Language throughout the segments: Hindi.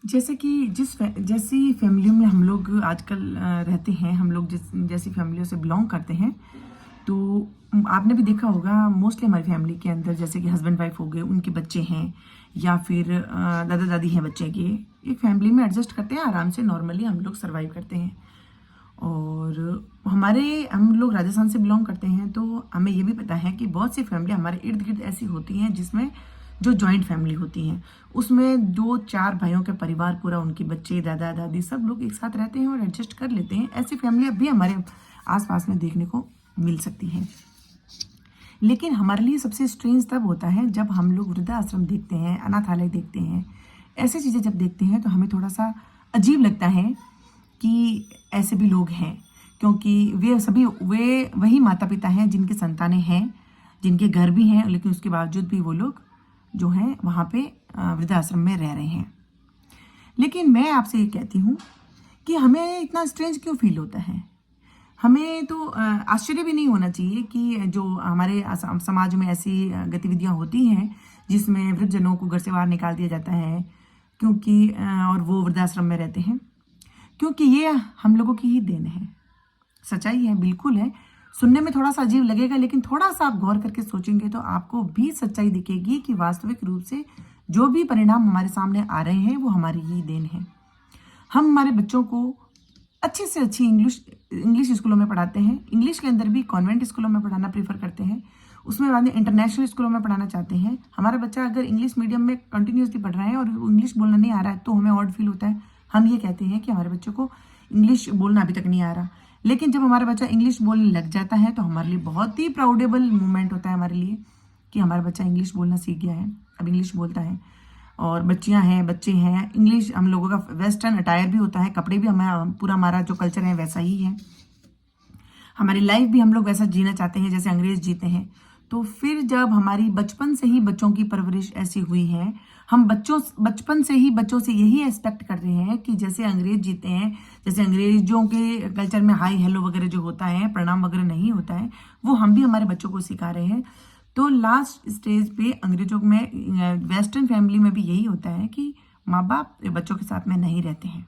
जैसे कि जैसी फैमिली में हम लोग आजकल रहते हैं, हम लोग जैसी फैमिलियों से बिलोंग करते हैं, तो आपने भी देखा होगा मोस्टली हमारी फैमिली के अंदर जैसे कि हस्बैंड वाइफ हो गए, उनके बच्चे हैं या फिर दादा दादी हैं बच्चे के, एक फैमिली में एडजस्ट करते हैं आराम से, नॉर्मली हम लोग सर्वाइव करते हैं। और हम लोग राजस्थान से बिलोंग करते हैं, तो हमें ये भी पता है कि बहुत सी फैमिली हमारे इर्द गिर्द ऐसी होती हैं जिसमें जो जॉइंट फैमिली होती हैं, उसमें 2-4 भाइयों के परिवार पूरा, उनके बच्चे, दादा दादी सब लोग एक साथ रहते हैं और एडजस्ट कर लेते हैं। ऐसी फैमिली अब भी हमारे आसपास में देखने को मिल सकती हैं। लेकिन हमारे लिए सबसे स्ट्रेंज तब होता है जब हम लोग वृद्धाश्रम देखते हैं, अनाथालय देखते हैं, ऐसी चीज़ें जब देखते हैं तो हमें थोड़ा सा अजीब लगता है कि ऐसे भी लोग हैं, क्योंकि वे वही माता पिता हैं जिनके संतानें हैं, जिनके घर भी हैं, लेकिन उसके बावजूद भी वो लोग जो हैं वहाँ पे वृद्धाश्रम में रह रहे हैं। लेकिन मैं आपसे ये कहती हूँ कि हमें इतना स्ट्रेंज क्यों फील होता है। हमें तो आश्चर्य भी नहीं होना चाहिए कि जो हमारे समाज में ऐसी गतिविधियां होती हैं जिसमें वृद्धजनों को घर से बाहर निकाल दिया जाता है, क्योंकि और वो वृद्धाश्रम में रहते हैं, क्योंकि ये हम लोगों की ही देन है। सच्चाई है, बिल्कुल है। सुनने में थोड़ा सा अजीब लगेगा, लेकिन थोड़ा सा आप गौर करके सोचेंगे तो आपको भी सच्चाई दिखेगी कि वास्तविक रूप से जो भी परिणाम हमारे सामने आ रहे हैं वो हमारी ही देन है। हम हमारे बच्चों को अच्छी से अच्छी इंग्लिश स्कूलों में पढ़ाते हैं। इंग्लिश के अंदर भी कॉन्वेंट स्कूलों में पढ़ाना प्रीफर करते हैं, उसमें बाद में इंटरनेशनल स्कूलों में पढ़ाना चाहते हैं। हमारा बच्चा अगर इंग्लिश मीडियम में कंटिन्यूसली पढ़ रहा है और इंग्लिश बोलना नहीं आ रहा है तो हमें ऑड फील होता है। हम ये कहते हैं कि हमारे बच्चों को इंग्लिश बोलना अभी तक नहीं आ रहा। लेकिन जब हमारा बच्चा इंग्लिश बोलने लग जाता है तो हमारे लिए बहुत ही प्राउडेबल मोमेंट होता है हमारे लिए कि हमारा बच्चा इंग्लिश बोलना सीख गया है, अब इंग्लिश बोलता है। और बच्चियां हैं, बच्चे हैं, इंग्लिश हम लोगों का वेस्टर्न अटायर भी होता है, कपड़े भी हमारा जो कल्चर है वैसा ही है, हमारी लाइफ भी हम लोग वैसा जीना चाहते हैं जैसे अंग्रेज जीते हैं। तो फिर जब हमारी बचपन से ही बच्चों की परवरिश ऐसी हुई है, हम बचपन से ही बच्चों से यही एक्सपेक्ट कर रहे हैं कि जैसे अंग्रेज जीते हैं, जैसे अंग्रेजों के कल्चर में हाई हेलो वगैरह जो होता है, प्रणाम वगैरह नहीं होता है, वो हम भी हमारे बच्चों को सिखा रहे हैं। तो लास्ट स्टेज पे अंग्रेजों में, वेस्टर्न फैमिली में भी यही होता है कि माँ बाप बच्चों के साथ में नहीं रहते हैं।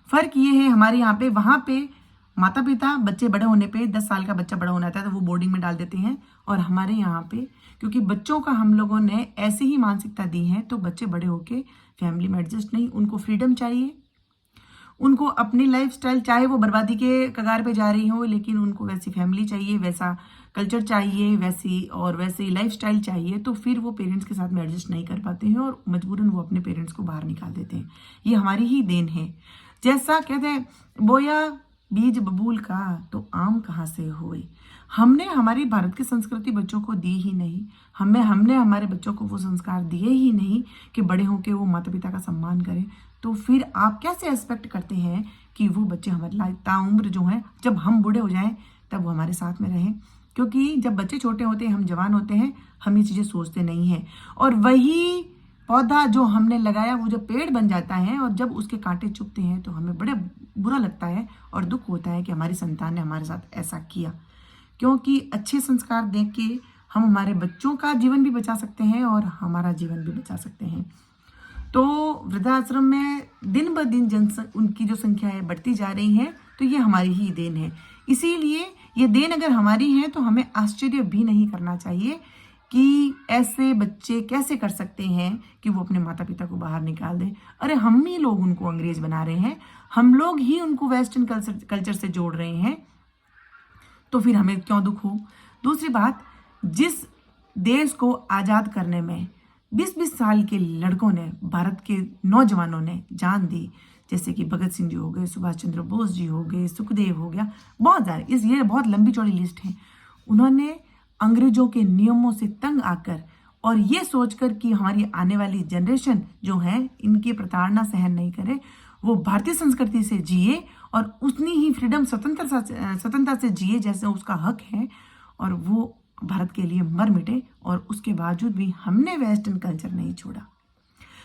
फर्क ये है हमारे यहाँ पे, वहाँ पे माता पिता बच्चे बड़े होने पे, 10 साल का बच्चा बड़ा होना था तो वो बोर्डिंग में डाल देते हैं, और हमारे यहाँ पे क्योंकि बच्चों का हम लोगों ने ऐसी ही मानसिकता दी है तो बच्चे बड़े होके फैमिली में एडजस्ट नहीं, उनको फ्रीडम चाहिए, उनको अपनी लाइफस्टाइल, चाहे वो बर्बादी के कगार पे जा रही हो, लेकिन उनको वैसी फैमिली चाहिए, वैसा कल्चर चाहिए, वैसी लाइफस्टाइल चाहिए। तो फिर वो पेरेंट्स के साथ में एडजस्ट नहीं कर पाते हैं और मजबूरन वो अपने पेरेंट्स को बाहर निकाल देते हैं। ये हमारी ही देन है। जैसा कहते हैं, बोया बीज बबूल का तो आम कहाँ से होए। हमने हमारी भारत की संस्कृति बच्चों को दी ही नहीं, हमने हमारे बच्चों को वो संस्कार दिए ही नहीं कि बड़े होकर वो माता पिता का सम्मान करें। तो फिर आप कैसे एक्सपेक्ट करते हैं कि वो बच्चे हमारे लायक ताउम्र जो हैं, जब हम बूढ़े हो जाएं तब वो हमारे साथ में रहें। क्योंकि जब बच्चे छोटे होते हैं, हम जवान होते हैं, हम ये चीज़ें सोचते नहीं हैं, और वही पौधा जो हमने लगाया वो जब पेड़ बन जाता है और जब उसके कांटे चुभते हैं तो हमें बड़े बुरा लगता है और दुख होता है कि हमारी संतान ने हमारे साथ ऐसा किया। क्योंकि अच्छे संस्कार दे के हम हमारे बच्चों का जीवन भी बचा सकते हैं और हमारा जीवन भी बचा सकते हैं। तो वृद्धाश्रम में दिन ब दिन उनकी जो संख्या है बढ़ती जा रही है, तो ये हमारी ही देन है। इसीलिए ये देन अगर हमारी है तो हमें आश्चर्य भी नहीं करना चाहिए कि ऐसे बच्चे कैसे कर सकते हैं कि वो अपने माता पिता को बाहर निकाल दें। अरे हम ही लोग उनको अंग्रेज बना रहे हैं, हम लोग ही उनको वेस्टर्न कल्चर से जोड़ रहे हैं, तो फिर हमें क्यों दुख हो। दूसरी बात, जिस देश को आज़ाद करने में 20-20 साल के लड़कों ने, भारत के नौजवानों ने जान दी, जैसे कि भगत सिंह जी हो गए, सुभाष चंद्र बोस जी हो गए, सुखदेव हो गया, बहुत सारे, ये बहुत लंबी चौड़ी लिस्ट है। उन्होंने अंग्रेजों के नियमों से तंग आकर और ये सोचकर कि हमारी आने वाली जनरेशन जो है इनकी प्रताड़ना सहन नहीं करे, वो भारतीय संस्कृति से जिए और उतनी ही फ्रीडम, स्वतंत्रता से जिए जैसे उसका हक है, और वो भारत के लिए मर मिटे। और उसके बावजूद भी हमने वेस्टर्न कल्चर नहीं छोड़ा,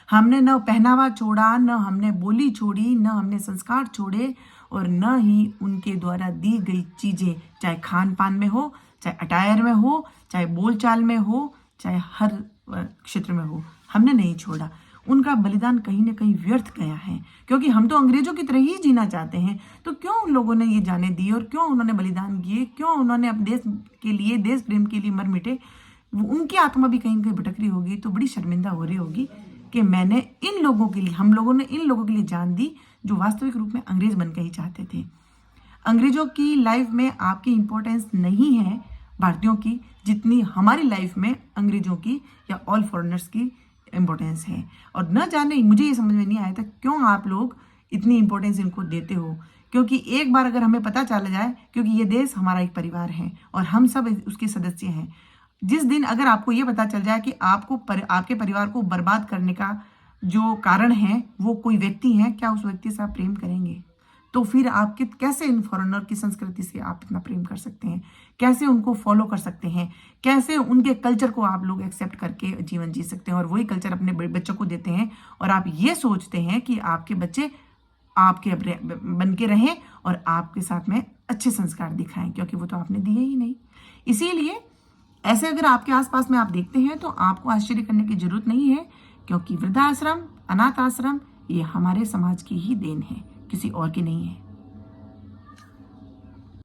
हमने न पहनावा छोड़ा, न हमने बोली छोड़ी, न हमने संस्कार छोड़े, और न ही उनके द्वारा दी गई चीज़ें, चाहे खान पान में हो, चाहे अटायर में हो, चाहे बोलचाल में हो, चाहे हर क्षेत्र में हो, हमने नहीं छोड़ा। उनका बलिदान कहीं ना कहीं व्यर्थ गया है, क्योंकि हम तो अंग्रेजों की तरह ही जीना चाहते हैं। तो क्यों उन लोगों ने ये जाने दी और क्यों उन्होंने बलिदान किए, क्यों उन्होंने अपने देश के लिए, देश प्रेम के लिए मर मिटे, उनकी आत्मा भी कहीं कहीं भटक रही होगी, तो बड़ी शर्मिंदा हो रही होगी कि मैंने इन लोगों के लिए, हम लोगों ने इन लोगों के लिए जान दी जो वास्तविक रूप में अंग्रेज बनकर ही चाहते थे। अंग्रेजों की लाइफ में आपकी इंपॉर्टेंस नहीं है भारतीयों की, जितनी हमारी लाइफ में अंग्रेजों की या ऑल फॉरेनर्स की इम्पोर्टेंस है। और न जाने, मुझे ये समझ में नहीं आया था क्यों आप लोग इतनी इंपॉर्टेंस इनको देते हो, क्योंकि एक बार अगर हमें पता चल जाए, क्योंकि ये देश हमारा एक परिवार है और हम सब उसके सदस्य हैं, जिस दिन अगर आपको ये पता चल जाए कि आपके परिवार को बर्बाद करने का जो कारण है वो कोई व्यक्ति है, क्या उस व्यक्ति से आप प्रेम करेंगे? तो फिर आपके कैसे इन फॉरेनर की संस्कृति से आप इतना प्रेम कर सकते हैं, कैसे उनको फॉलो कर सकते हैं, कैसे उनके कल्चर को आप लोग एक्सेप्ट करके जीवन जी सकते हैं और वही कल्चर अपने बच्चों को देते हैं और आप ये सोचते हैं कि आपके बच्चे आपके बन के रहें और आपके साथ में अच्छे संस्कार दिखाएं, क्योंकि वो तो आपने दिए ही नहीं। इसीलिए ऐसे अगर आपके आसपास में आप देखते हैं तो आपको आश्चर्य करने की जरूरत नहीं है, क्योंकि वृद्धाश्रम, अनाथ आश्रम ये हमारे समाज की ही देन है, किसी और की नहीं है।